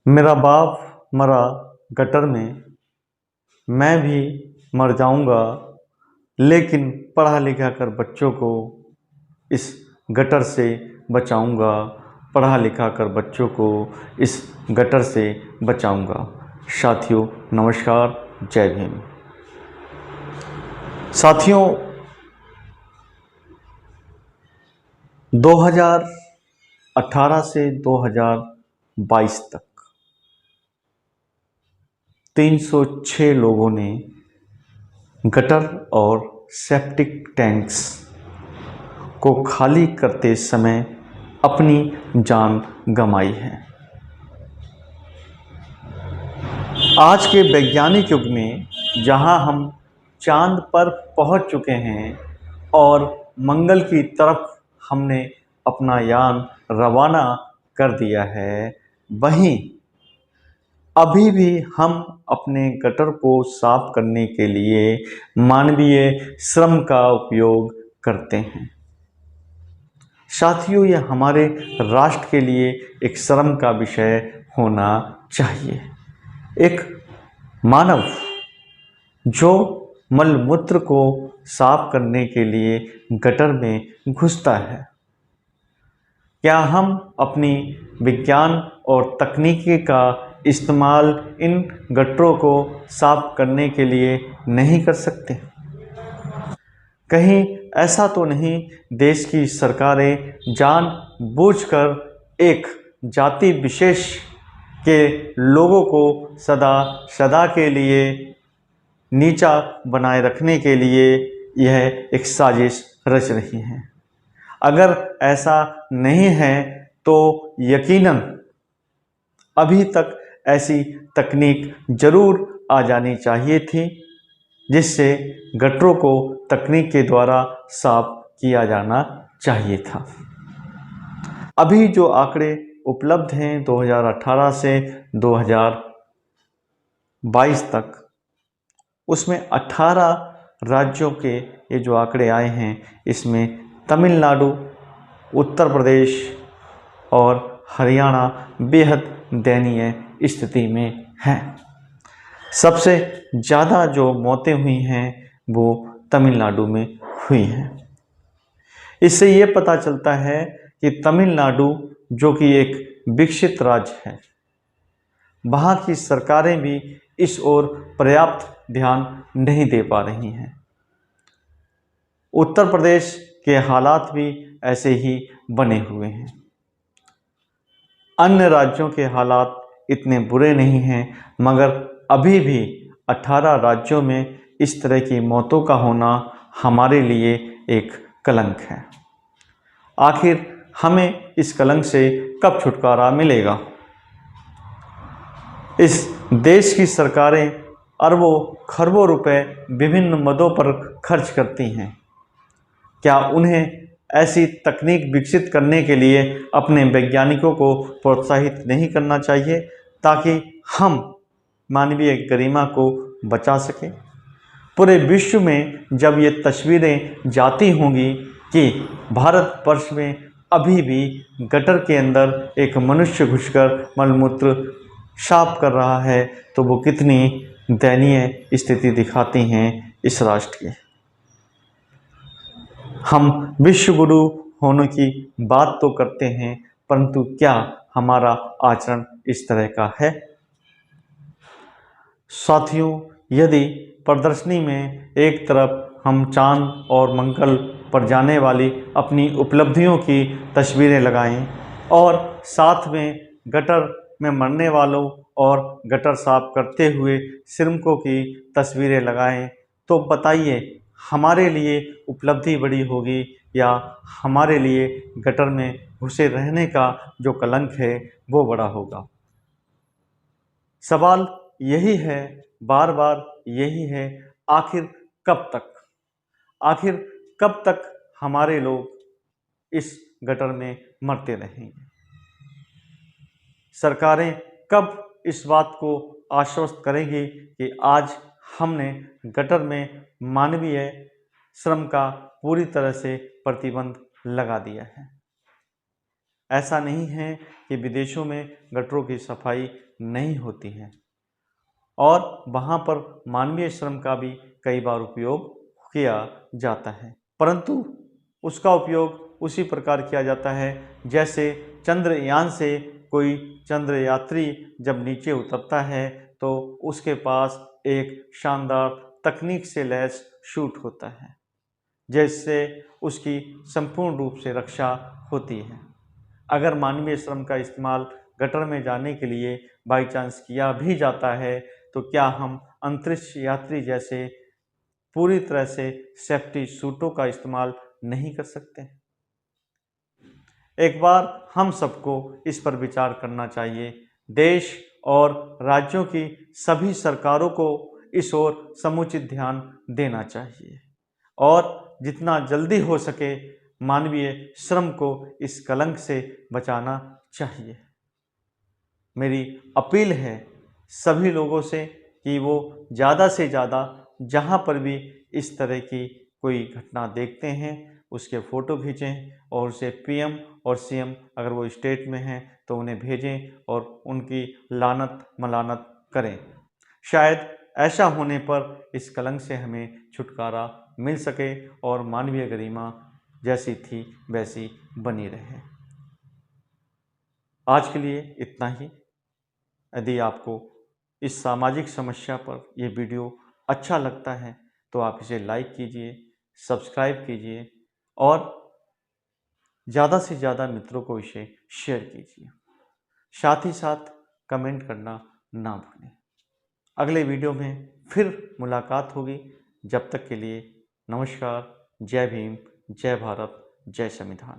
मेरा बाप मरा गटर में, मैं भी मर जाऊंगा, लेकिन पढ़ा लिखा कर बच्चों को इस गटर से बचाऊंगा। पढ़ा लिखा कर बच्चों को इस गटर से बचाऊंगा। साथियों नमस्कार, जय भीम। साथियों 2018 से 2022 तक 306 लोगों ने गटर और सेप्टिक टैंक्स को खाली करते समय अपनी जान गंवाई है। आज के वैज्ञानिक युग में जहां हम चांद पर पहुंच चुके हैं और मंगल की तरफ हमने अपना यान रवाना कर दिया है, वहीं अभी भी हम अपने गटर को साफ करने के लिए मानवीय श्रम का उपयोग करते हैं। साथियों, यह हमारे राष्ट्र के लिए एक शर्म का विषय होना चाहिए। एक मानव जो मलमूत्र को साफ करने के लिए गटर में घुसता है, क्या हम अपनी विज्ञान और तकनीकी का इस्तेमाल इन गटरों को साफ करने के लिए नहीं कर सकते? कहीं ऐसा तो नहीं देश की सरकारें जानबूझकर एक जाति विशेष के लोगों को सदा सदा के लिए नीचा बनाए रखने के लिए यह एक साजिश रच रही हैं? अगर ऐसा नहीं है तो यकीनन अभी तक ऐसी तकनीक जरूर आ जानी चाहिए थी, जिससे गटरों को तकनीक के द्वारा साफ किया जाना चाहिए था। अभी जो आंकड़े उपलब्ध हैं 2018 से 2022 तक, उसमें 18 राज्यों के ये जो आंकड़े आए हैं, इसमें तमिलनाडु, उत्तर प्रदेश और हरियाणा बेहद दयनीय स्थिति में हैं। सबसे ज़्यादा जो मौतें हुई हैं वो तमिलनाडु में हुई हैं। इससे ये पता चलता है कि तमिलनाडु जो कि एक विकसित राज्य है, वहाँ की सरकारें भी इस ओर पर्याप्त ध्यान नहीं दे पा रही हैं। उत्तर प्रदेश के हालात भी ऐसे ही बने हुए हैं। अन्य राज्यों के हालात इतने बुरे नहीं हैं, मगर अभी भी 18 राज्यों में इस तरह की मौतों का होना हमारे लिए एक कलंक है। आखिर हमें इस कलंक से कब छुटकारा मिलेगा? इस देश की सरकारें अरबों खरबों रुपए विभिन्न मदों पर खर्च करती हैं। क्या उन्हें ऐसी तकनीक विकसित करने के लिए अपने वैज्ञानिकों को प्रोत्साहित नहीं करना चाहिए, ताकि हम मानवीय गरिमा को बचा सकें? पूरे विश्व में जब ये तस्वीरें जाती होंगी कि भारतवर्ष में अभी भी गटर के अंदर एक मनुष्य घुसकर मलमूत्र साफ कर रहा है, तो वो कितनी दयनीय स्थिति दिखाती हैं इस राष्ट्र की। हम विश्व गुरु होने की बात तो करते हैं, परंतु क्या हमारा आचरण इस तरह का है? साथियों, यदि प्रदर्शनी में एक तरफ हम चांद और मंगल पर जाने वाली अपनी उपलब्धियों की तस्वीरें लगाएं और साथ में गटर में मरने वालों और गटर साफ करते हुए श्रमिकों की तस्वीरें लगाएं, तो बताइए हमारे लिए उपलब्धि बड़ी होगी या हमारे लिए गटर में घुसे रहने का जो कलंक है वो बड़ा होगा? सवाल यही है, बार बार यही है, आखिर कब तक? आखिर कब तक हमारे लोग इस गटर में मरते रहेंगे? सरकारें कब इस बात को आश्वस्त करेंगी कि आज हमने गटर में मानवीय श्रम का पूरी तरह से प्रतिबंध लगा दिया है? ऐसा नहीं है कि विदेशों में गटरों की सफाई नहीं होती है और वहाँ पर मानवीय श्रम का भी कई बार उपयोग किया जाता है, परंतु उसका उपयोग उसी प्रकार किया जाता है जैसे चंद्रयान से कोई चंद्र यात्री जब नीचे उतरता है तो उसके पास एक शानदार तकनीक से लैस शूट होता है, जिससे उसकी संपूर्ण रूप से रक्षा होती है। अगर मानवीय श्रम का इस्तेमाल गटर में जाने के लिए बाई चांस किया भी जाता है तो क्या हम अंतरिक्ष यात्री जैसे पूरी तरह से सेफ्टी सूटों का इस्तेमाल नहीं कर सकते? एक बार हम सबको इस पर विचार करना चाहिए। देश और राज्यों की सभी सरकारों को इस ओर समुचित ध्यान देना चाहिए और जितना जल्दी हो सके मानवीय श्रम को इस कलंक से बचाना चाहिए। मेरी अपील है सभी लोगों से कि वो ज़्यादा से ज़्यादा जहाँ पर भी इस तरह की कोई घटना देखते हैं उसके फ़ोटो खींचें और उसे पीएम और सीएम अगर वो स्टेट में हैं तो उन्हें भेजें और उनकी लानत मलानत करें। शायद ऐसा होने पर इस कलंक से हमें छुटकारा मिल सके और मानवीय गरिमा जैसी थी वैसी बनी रहे। आज के लिए इतना ही। यदि आपको इस सामाजिक समस्या पर यह वीडियो अच्छा लगता है तो आप इसे लाइक कीजिए, सब्सक्राइब कीजिए और ज़्यादा से ज़्यादा मित्रों को इसे शेयर कीजिए। साथ ही साथ कमेंट करना ना भूलें। अगले वीडियो में फिर मुलाकात होगी। जब तक के लिए नमस्कार। जय भीम, जय भारत, जय संविधान।